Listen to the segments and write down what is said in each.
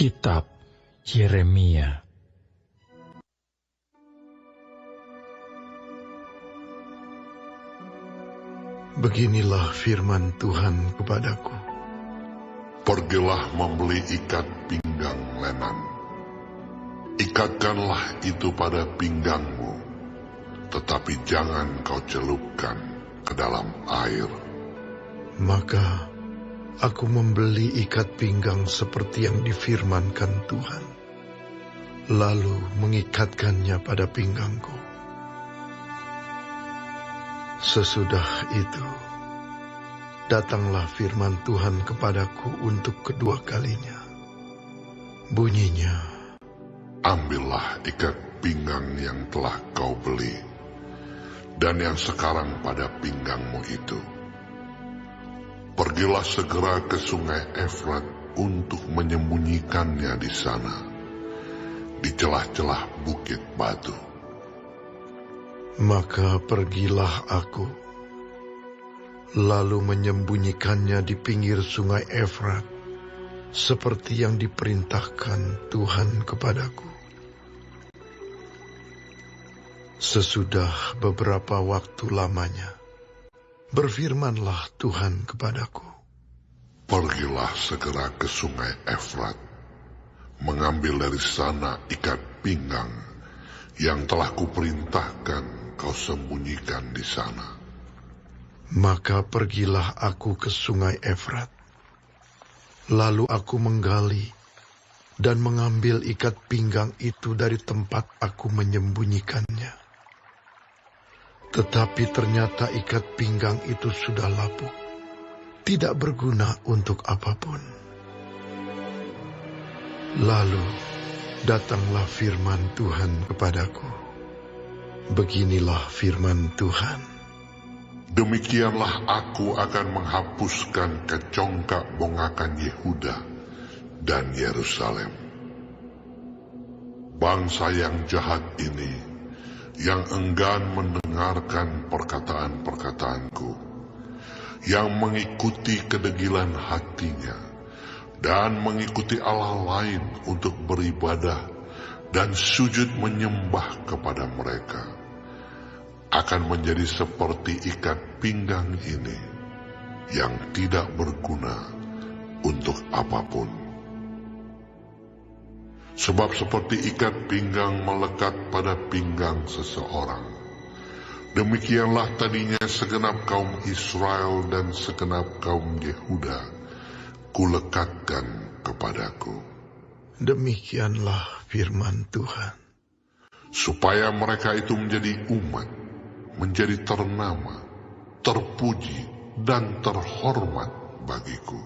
Kitab Yeremia. Beginilah firman Tuhan kepadaku. Pergilah membeli ikat pinggang lenan. Ikatkanlah itu pada pinggangmu, tetapi jangan kau celupkan ke dalam air. Maka aku membeli ikat pinggang seperti yang difirmankan Tuhan, lalu mengikatkannya pada pinggangku. Sesudah itu, datanglah firman Tuhan kepadaku untuk kedua kalinya. Bunyinya, ambillah ikat pinggang yang telah kau beli, dan yang sekarang pada pinggangmu itu. Pergilah segera ke sungai Efrat untuk menyembunyikannya di sana, di celah-celah bukit batu. Maka pergilah aku, lalu menyembunyikannya di pinggir sungai Efrat, seperti yang diperintahkan Tuhan kepadaku. Sesudah beberapa waktu lamanya, berfirmanlah Tuhan kepadaku. Pergilah segera ke sungai Efrat, mengambil dari sana ikat pinggang yang telah kuperintahkan kau sembunyikan di sana. Maka pergilah aku ke sungai Efrat. Lalu aku menggali dan mengambil ikat pinggang itu dari tempat aku menyembunyikannya. Tetapi ternyata ikat pinggang itu sudah lapuk, tidak berguna untuk apapun. Lalu datanglah firman Tuhan kepadaku. Beginilah firman Tuhan. Demikianlah aku akan menghapuskan kecongkak bongakan Yehuda dan Yerusalem. Bangsa yang jahat ini, yang enggan mendengarkan perkataan-perkataanku, yang mengikuti kedegilan hatinya, dan mengikuti Allah lain untuk beribadah dan sujud menyembah kepada mereka, akan menjadi seperti ikat pinggang ini, yang tidak berguna untuk apapun. Sebab seperti ikat pinggang melekat pada pinggang seseorang, demikianlah tadinya segenap kaum Israel dan segenap kaum Yehuda kulekatkan kepadaku. Demikianlah firman Tuhan. Supaya mereka itu menjadi umat, menjadi ternama, terpuji, dan terhormat bagiku.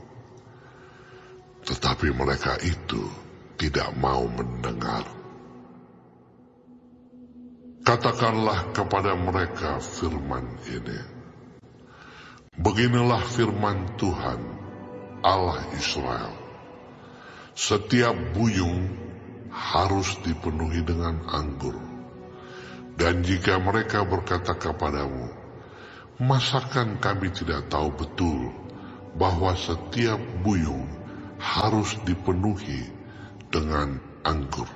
Tetapi mereka itu tidak mau mendengar. Katakanlah kepada mereka firman ini. Beginilah firman Tuhan, Allah Israel. Setiap buyung harus dipenuhi dengan anggur. Dan jika mereka berkata kepadamu, masakan kami tidak tahu betul bahwa setiap buyung harus dipenuhi dengan anggur?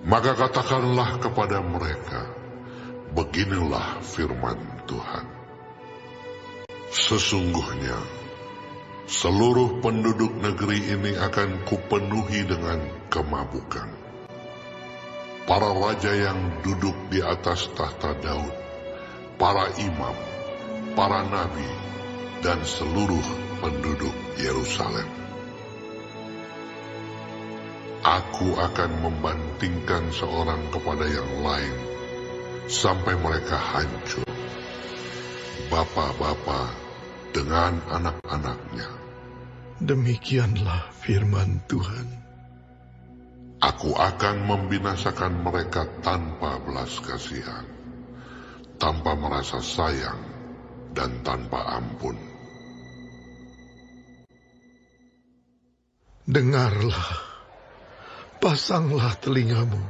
Maka katakanlah kepada mereka, beginilah firman Tuhan. Sesungguhnya, seluruh penduduk negeri ini akan kupenuhi dengan kemabukan. Para raja yang duduk di atas tahta Daud, para imam, para nabi, dan seluruh penduduk Yerusalem. Aku akan membantingkan seorang kepada yang lain, sampai mereka hancur. Bapa-bapa dengan anak-anaknya. Demikianlah firman Tuhan. Aku akan membinasakan mereka tanpa belas kasihan, tanpa merasa sayang, dan tanpa ampun. Dengarlah, pasanglah telingamu,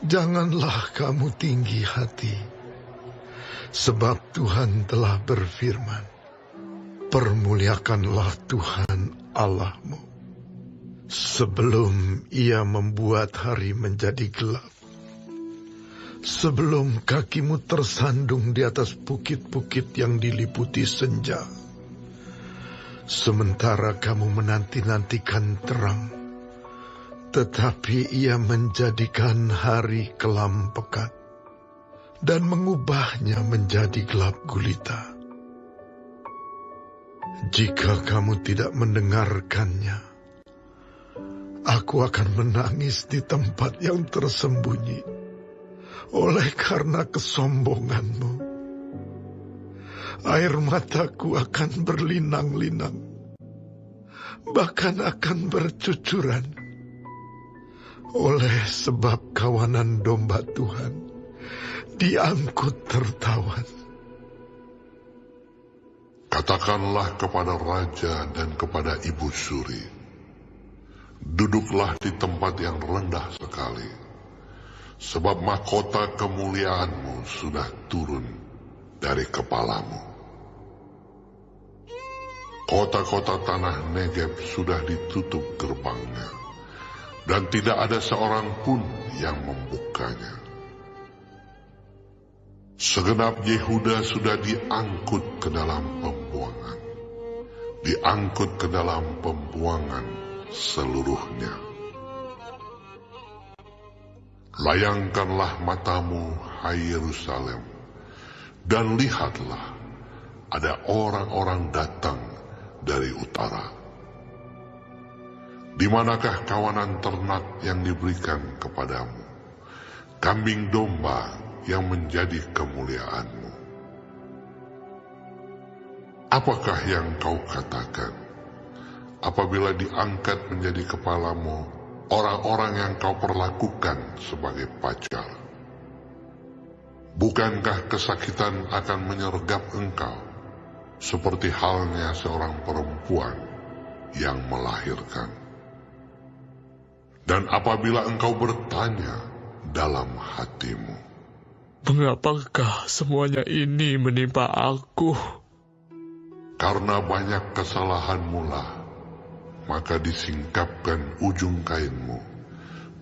janganlah kamu tinggi hati. Sebab Tuhan telah berfirman, Permuliakanlah Tuhan Allahmu sebelum Ia membuat hari menjadi gelap, sebelum kakimu tersandung di atas bukit-bukit yang diliputi senja. Sementara kamu menanti-nantikan terang, tetapi Ia menjadikan hari kelam pekat dan mengubahnya menjadi gelap gulita. Jika kamu tidak mendengarkannya, aku akan menangis di tempat yang tersembunyi oleh karena kesombonganmu. Air mataku akan berlinang-linang, bahkan akan bercucuran, oleh sebab kawanan domba Tuhan diangkut tertawan. Katakanlah kepada raja dan kepada ibu suri, duduklah di tempat yang rendah sekali, sebab mahkota kemuliaanmu sudah turun dari kepalamu. Kota-kota tanah Negeb sudah ditutup gerbangnya, dan tidak ada seorang pun yang membukanya. Segenap Yehuda sudah diangkut ke dalam pembuangan, diangkut ke dalam pembuangan seluruhnya. Layangkanlah matamu, hai Yerusalem, dan lihatlah, ada orang-orang datang dari utara. Di manakah kawanan ternak yang diberikan kepadamu, kambing domba yang menjadi kemuliaanmu? Apakah yang kau katakan apabila diangkat menjadi kepalamu orang-orang yang kau perlakukan sebagai pacar? Bukankah kesakitan akan menyergap engkau seperti halnya seorang perempuan yang melahirkan? Dan apabila engkau bertanya dalam hatimu, mengapakah semuanya ini menimpa aku? Karena banyak kesalahanmu lah, maka disingkapkan ujung kainmu,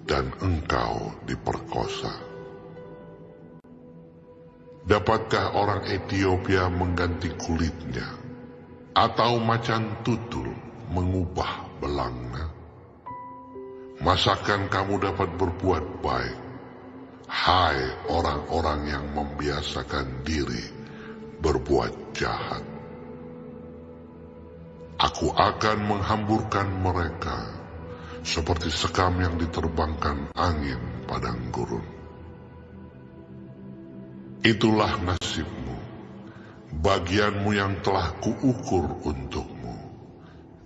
dan engkau diperkosa. Dapatkah orang Ethiopia mengganti kulitnya, atau macan tutul mengubah belangnya? Masakan kamu dapat berbuat baik, hai orang-orang yang membiasakan diri berbuat jahat? Aku akan menghamburkan mereka seperti sekam yang diterbangkan angin padang gurun. Itulah nasibmu, bagianmu yang telah kuukur untukmu.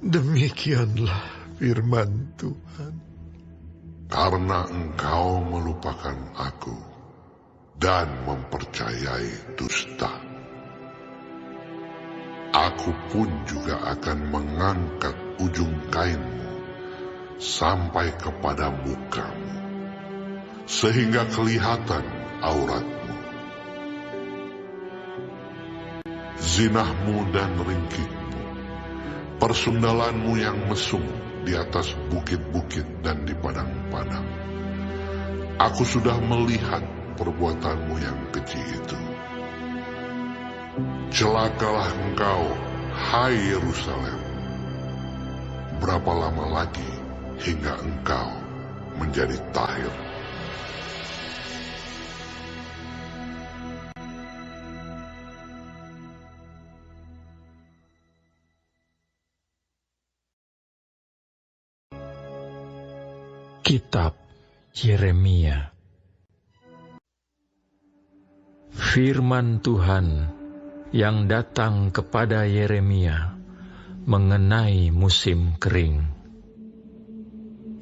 Demikianlah firman Tuhan. Karena engkau melupakan aku dan mempercayai dusta, aku pun juga akan mengangkat ujung kainmu sampai kepada mukamu, sehingga kelihatan auratmu. Zinahmu dan ringkihmu, persundalanmu yang mesum di atas bukit-bukit dan di padang-padang. Aku sudah melihat perbuatanmu yang keji itu. Celakalah engkau, hai Yerusalem. Berapa lama lagi hingga engkau menjadi tahir? Kitab Yeremia. Firman Tuhan yang datang kepada Yeremia mengenai musim kering.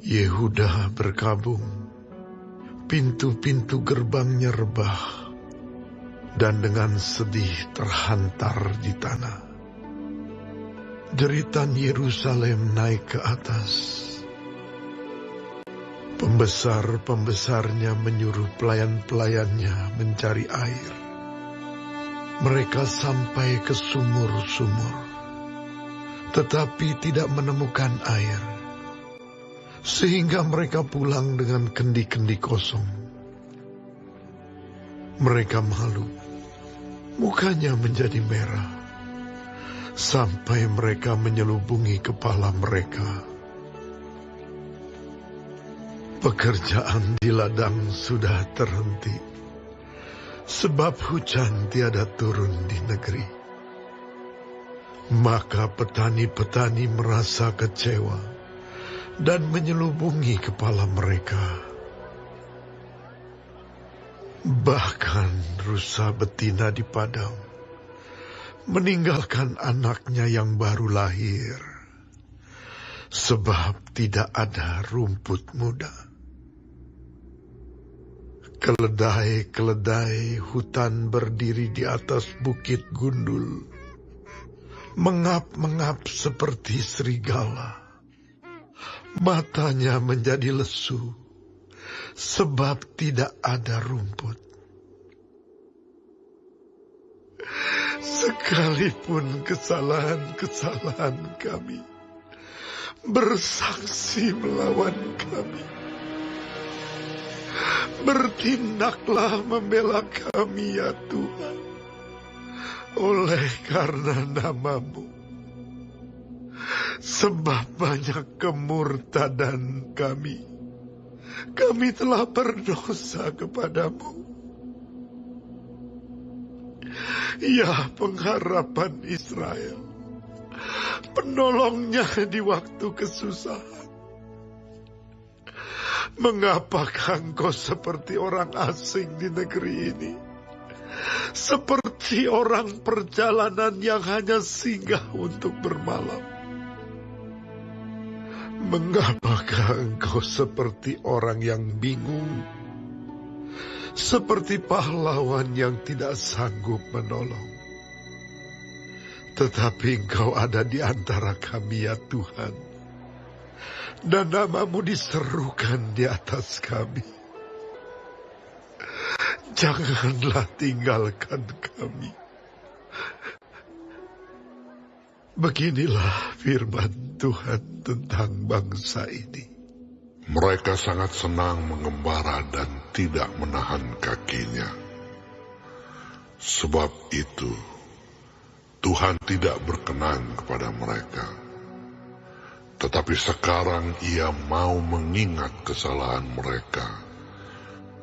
Yehuda berkabung, pintu-pintu gerbangnya rebah, dan dengan sedih terhantar di tanah. Jeritan Yerusalem naik ke atas. Pembesar-pembesarnya menyuruh pelayan-pelayannya mencari air. Mereka sampai ke sumur-sumur, tetapi tidak menemukan air, sehingga mereka pulang dengan kendi-kendi kosong. Mereka malu, mukanya menjadi merah, sampai mereka menyelubungi kepala mereka. Pekerjaan di ladang sudah terhenti, sebab hujan tiada turun di negeri. Maka petani-petani merasa kecewa dan menyelubungi kepala mereka. Bahkan rusa betina di padang meninggalkan anaknya yang baru lahir, sebab tidak ada rumput muda. Keledai-keledai hutan berdiri di atas bukit gundul, mengap-mengap seperti serigala. Matanya menjadi lesu, sebab tidak ada rumput. Sekalipun kesalahan-kesalahan kami bersaksi melawan kami, bertindaklah membela kami, ya Tuhan, oleh karena nama-Mu. Sebab banyak kemurtadan kami telah berdosa kepadamu. Ya pengharapan Israel, penolongnya di waktu kesusahan. Mengapakah engkau seperti orang asing di negeri ini? Seperti orang perjalanan yang hanya singgah untuk bermalam. Mengapakah engkau seperti orang yang bingung? Seperti pahlawan yang tidak sanggup menolong. Tetapi engkau ada di antara kami, ya Tuhan, dan nama-Mu diserukan di atas kami. Janganlah tinggalkan kami. Beginilah firman Tuhan tentang bangsa ini. Mereka sangat senang mengembara dan tidak menahan kakinya. Sebab itu, Tuhan tidak berkenan kepada mereka. Tetapi sekarang Ia mau mengingat kesalahan mereka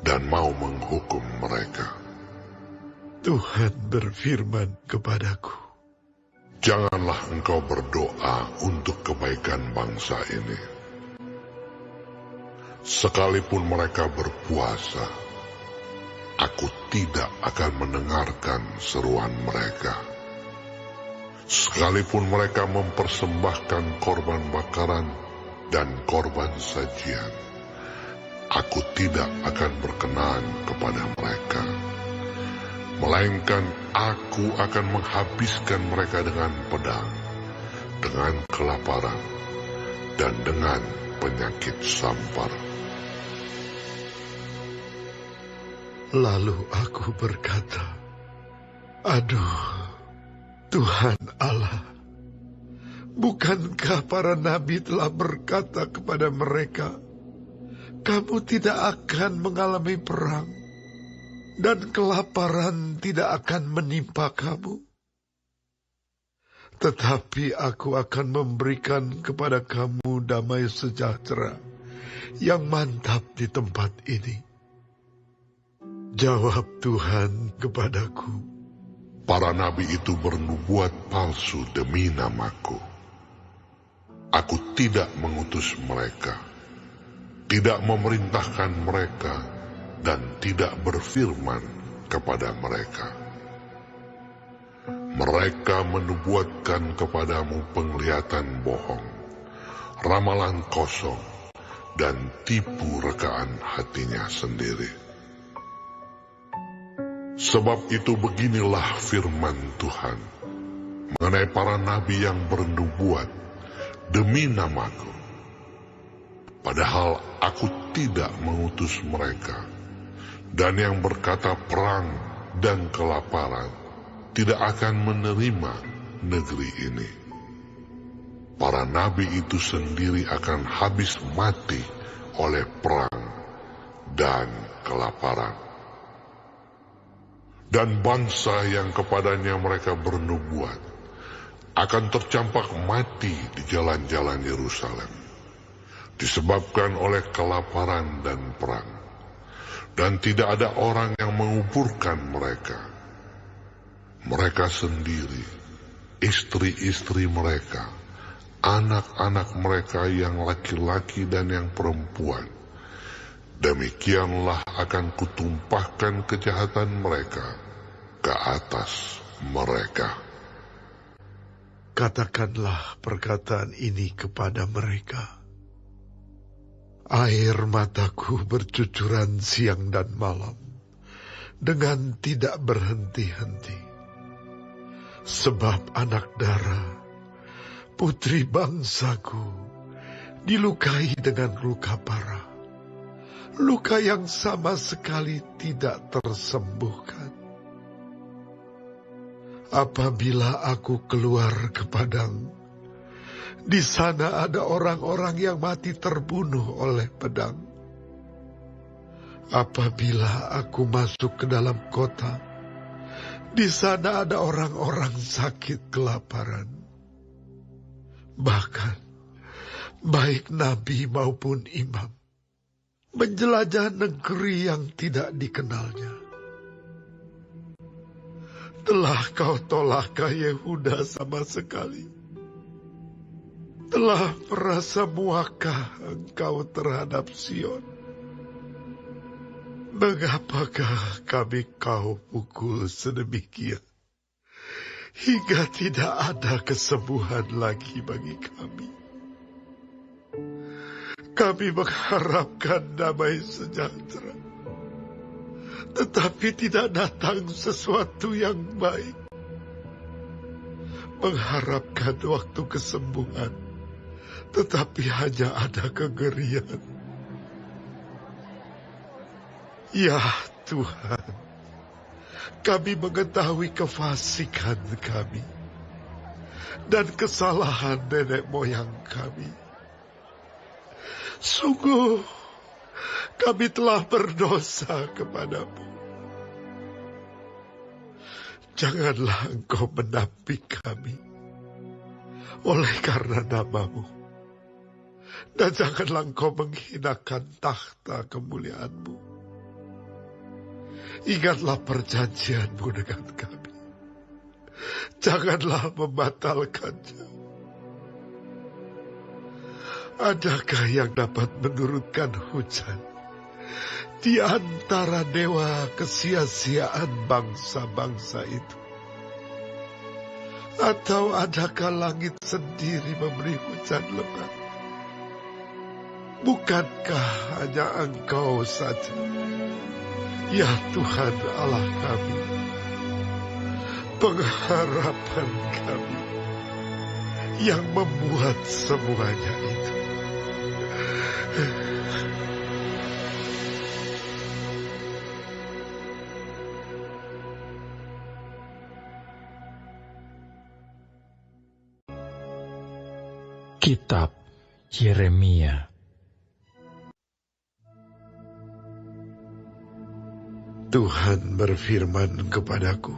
dan mau menghukum mereka. Tuhan berfirman kepadaku, janganlah engkau berdoa untuk kebaikan bangsa ini. Sekalipun mereka berpuasa, aku tidak akan mendengarkan seruan mereka. Sekalipun mereka mempersembahkan korban bakaran dan korban sajian, aku tidak akan berkenan kepada mereka. Melainkan aku akan menghabiskan mereka dengan pedang, dengan kelaparan, dan dengan penyakit sampar. Lalu aku berkata, aduh, Tuhan Allah, bukankah para nabi telah berkata kepada mereka, kamu tidak akan mengalami perang, dan kelaparan tidak akan menimpa kamu? Tetapi aku akan memberikan kepada kamu damai sejahtera yang mantap di tempat ini. Jawab Tuhan kepadaku, para nabi itu bernubuat palsu demi nama-Ku. Aku tidak mengutus mereka, tidak memerintahkan mereka, dan tidak berfirman kepada mereka. Mereka menubuatkan kepadamu penglihatan bohong, ramalan kosong, dan tipu rekaan hatinya sendiri. Sebab itu beginilah firman Tuhan mengenai para nabi yang bernubuat demi nama-Ku. Padahal aku tidak mengutus mereka, dan yang berkata perang dan kelaparan tidak akan menerima negeri ini. para nabi itu sendiri akan habis mati oleh perang dan kelaparan. Dan bangsa yang kepadanya mereka bernubuat akan tercampak mati di jalan-jalan Yerusalem, disebabkan oleh kelaparan dan perang. Dan tidak ada orang yang menguburkan mereka. Mereka sendiri, istri-istri mereka, anak-anak mereka yang laki-laki dan yang perempuan, demikianlah akan kutumpahkan kejahatan mereka ke atas mereka. Katakanlah perkataan ini kepada mereka. Air mataku bercucuran siang dan malam, dengan tidak berhenti-henti. Sebab anak dara, putri bangsaku, dilukai dengan luka parah. Luka yang sama sekali tidak tersembuhkan. Apabila aku keluar ke padang, di sana ada orang-orang yang mati terbunuh oleh pedang. Apabila aku masuk ke dalam kota, di sana ada orang-orang sakit kelaparan. Bahkan, baik nabi maupun imam, menjelajah negeri yang tidak dikenalnya. Telah kau tolakah Yehuda sama sekali? Telah merasa muakah engkau terhadap Sion? Mengapakah kami kau pukul sedemikian, hingga tidak ada kesembuhan lagi bagi kami? Kami mengharapkan damai sejahtera, tetapi tidak datang sesuatu yang baik. Mengharapkan waktu kesembuhan, tetapi hanya ada kengerian. Ya Tuhan, kami mengetahui kefasikan kami dan kesalahan nenek moyang kami. Sungguh, kami telah berdosa kepadamu. Janganlah engkau menampik kami oleh karena namamu, dan janganlah engkau menghinakan takhta kemuliaanmu. Ingatlah perjanjianmu dengan kami. Janganlah membatalkannya. Adakah yang dapat menurunkan hujan di antara dewa kesia-siaan bangsa-bangsa itu? Atau adakah langit sendiri memberi hujan lebat? Bukankah hanya Engkau saja, ya Tuhan Allah kami, pengharapan kami, yang membuat semuanya itu? Kitab Yeremia. Tuhan berfirman kepadaku,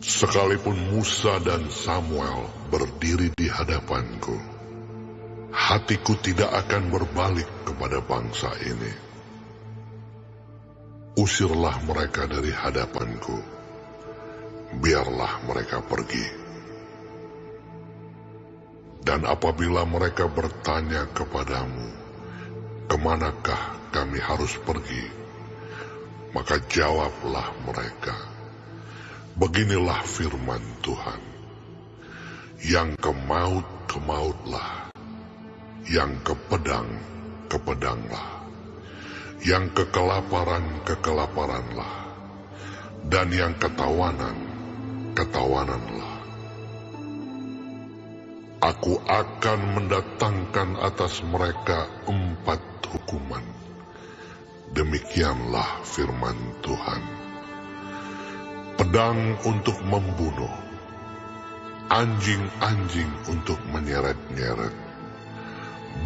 sekalipun Musa dan Samuel berdiri di hadapanku, hatiku tidak akan berbalik kepada bangsa ini. Usirlah mereka dari hadapanku, biarlah mereka pergi. Dan apabila mereka bertanya kepadamu, kemanakah kami harus pergi? Maka jawablah mereka, beginilah firman Tuhan, yang ke maut, ke mautlah, yang ke pedang, ke pedanglah, yang ke kelaparan, ke kelaparanlah, dan yang ketawanan, ketawananlah. Aku akan mendatangkan atas mereka 4 hukuman. Demikianlah firman Tuhan. Pedang untuk membunuh, anjing-anjing untuk menyeret-nyeret,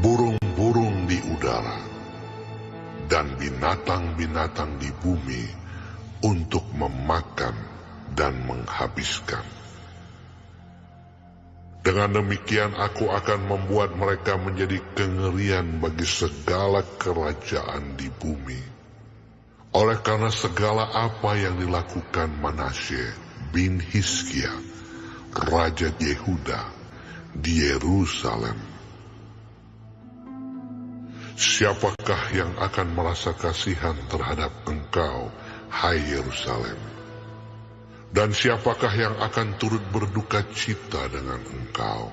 burung-burung di udara, dan binatang-binatang di bumi untuk memakan dan menghabiskan. Dengan demikian aku akan membuat mereka menjadi kengerian bagi segala kerajaan di bumi. Oleh karena segala apa yang dilakukan Manasye bin Hizkia, Raja Yehuda, di Yerusalem. Siapakah yang akan merasa kasihan terhadap engkau, hai Yerusalem? Dan siapakah yang akan turut berduka cita dengan engkau?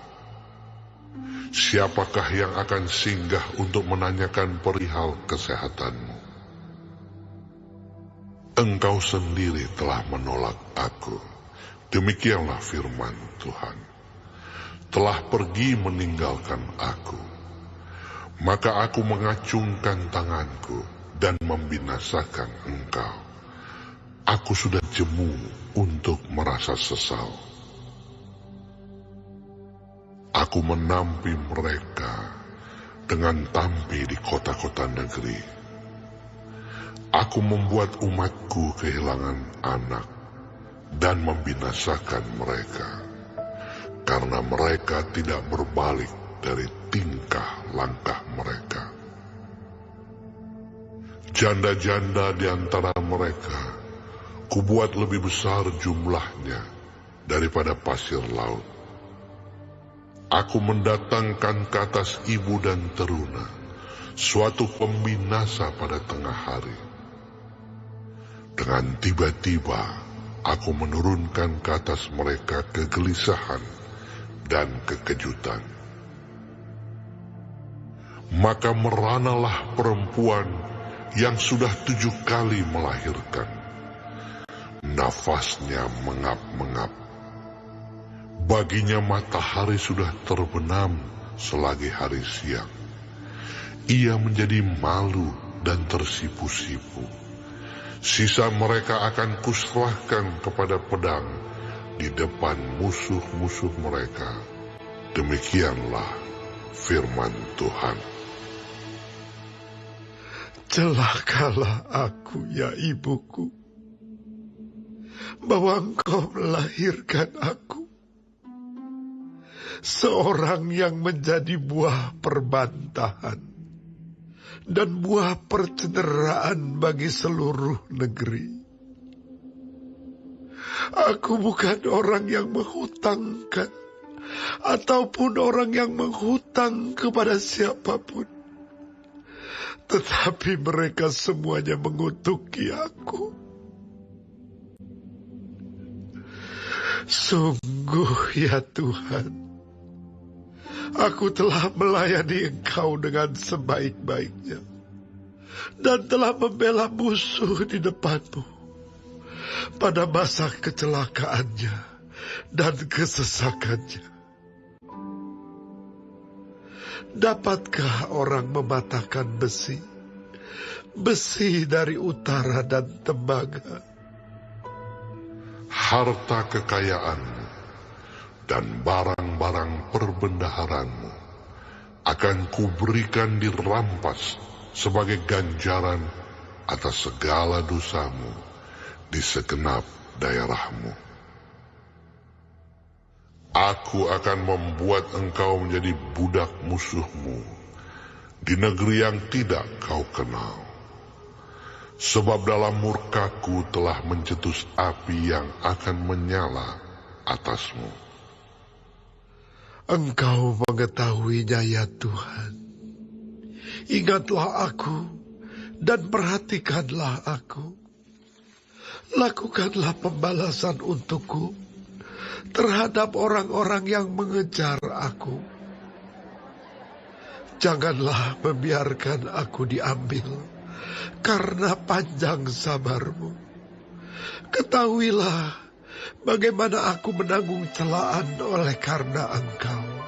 Siapakah yang akan singgah untuk menanyakan perihal kesehatanmu? Engkau sendiri telah menolak aku. Demikianlah firman Tuhan. Telah pergi meninggalkan aku. Maka aku mengacungkan tanganku dan membinasakan engkau. Aku sudah jemu untuk merasa sesal. Aku menampi mereka dengan tampi di kota-kota negeri. Aku membuat umatku kehilangan anak dan membinasakan mereka, karena mereka tidak berbalik dari tingkah langkah mereka. Janda-janda di antara mereka kubuat lebih besar jumlahnya daripada pasir laut. Aku mendatangkan ke atas ibu dan teruna suatu pembinasa pada tengah hari. Dengan tiba-tiba aku menurunkan ke atas mereka kegelisahan dan kekejutan. Maka meranalah perempuan yang sudah 7 kali melahirkan. Nafasnya mengap-mengap. Baginya matahari sudah terbenam selagi hari siang. Ia menjadi malu dan tersipu-sipu. Sisa mereka akan kuserahkan kepada pedang di depan musuh-musuh mereka. Demikianlah firman Tuhan. Celakalah aku, ya ibuku, bahwa engkau melahirkan aku, seorang yang menjadi buah perbantahan dan buah percederaan bagi seluruh negeri. Aku bukan orang yang menghutangkan ataupun orang yang menghutang kepada siapapun, tetapi mereka semuanya mengutuki aku. Sungguh ya Tuhan, aku telah melayani Engkau dengan sebaik-baiknya dan telah membela musuh di depan-Mu pada masa kecelakaannya dan kesesakannya. Dapatkah orang mematahkan besi, besi dari utara dan tembaga? Harta kekayaanmu dan barang-barang perbendaharanmu akan kuberikan dirampas sebagai ganjaran atas segala dosamu di segenap daerahmu. Aku akan membuat engkau menjadi budak musuhmu di negeri yang tidak kau kenal. Sebab dalam murkaku telah mencetus api yang akan menyala atasmu. Engkau mengetahuinya ya Tuhan. Ingatlah aku dan perhatikanlah aku. Lakukanlah pembalasan untukku terhadap orang-orang yang mengejar aku. Janganlah membiarkan aku diambil karena panjang sabar-Mu. Ketahuilah bagaimana aku menanggung celaan oleh karena Engkau.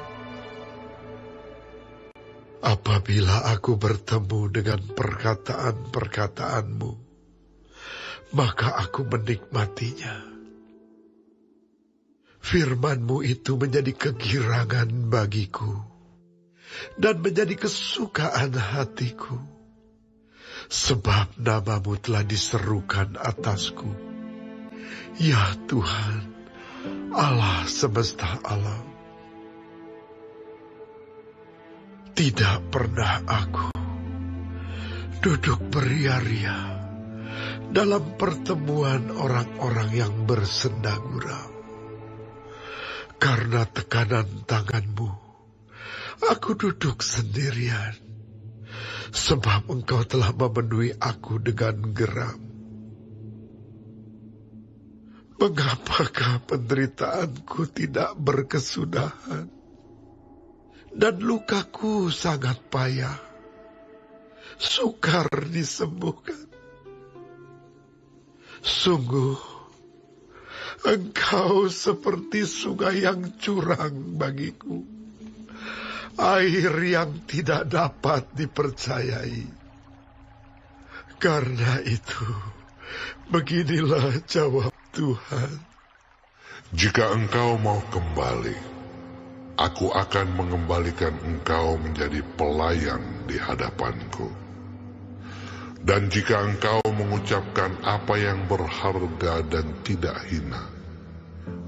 Apabila aku bertemu dengan perkataan-perkataan-Mu, maka aku menikmatinya. Firman-Mu itu menjadi kegirangan bagiku dan menjadi kesukaan hatiku, sebab nama-Mu telah diserukan atasku. Ya Tuhan, Allah semesta alam. Tidak pernah aku duduk beria-ria dalam pertemuan orang-orang yang bersenda gurau. Karena tekanan tangan-Mu, aku duduk sendirian, sebab Engkau telah memenuhi aku dengan geram. Mengapakah penderitaanku tidak berkesudahan, dan lukaku sangat payah, sukar disembuhkan? Sungguh, Engkau seperti sungai yang curang bagiku, air yang tidak dapat dipercayai. Karena itu, beginilah jawab Tuhan. Jika engkau mau kembali, aku akan mengembalikan engkau menjadi pelayan di hadapanku. Dan jika engkau mengucapkan apa yang berharga dan tidak hina,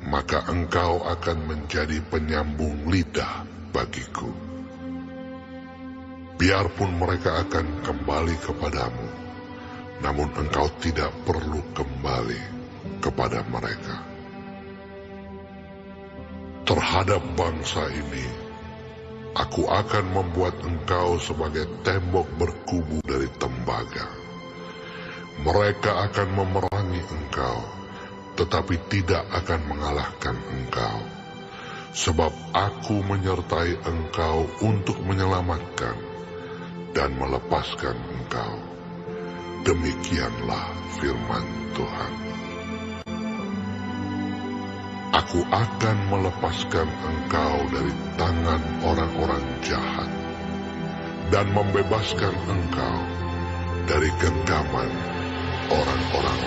maka engkau akan menjadi penyambung lidah bagiku. Biarpun mereka akan kembali kepadamu, namun engkau tidak perlu kembali kepada mereka. Terhadap bangsa ini, aku akan membuat engkau sebagai tembok berkubu dari tembaga. Mereka akan memerangi engkau, tetapi tidak akan mengalahkan engkau. Sebab aku menyertai engkau untuk menyelamatkan dan melepaskan engkau. Demikianlah firman Tuhan. Aku akan melepaskan engkau dari tangan orang-orang jahat dan membebaskan engkau dari genggaman orang-orang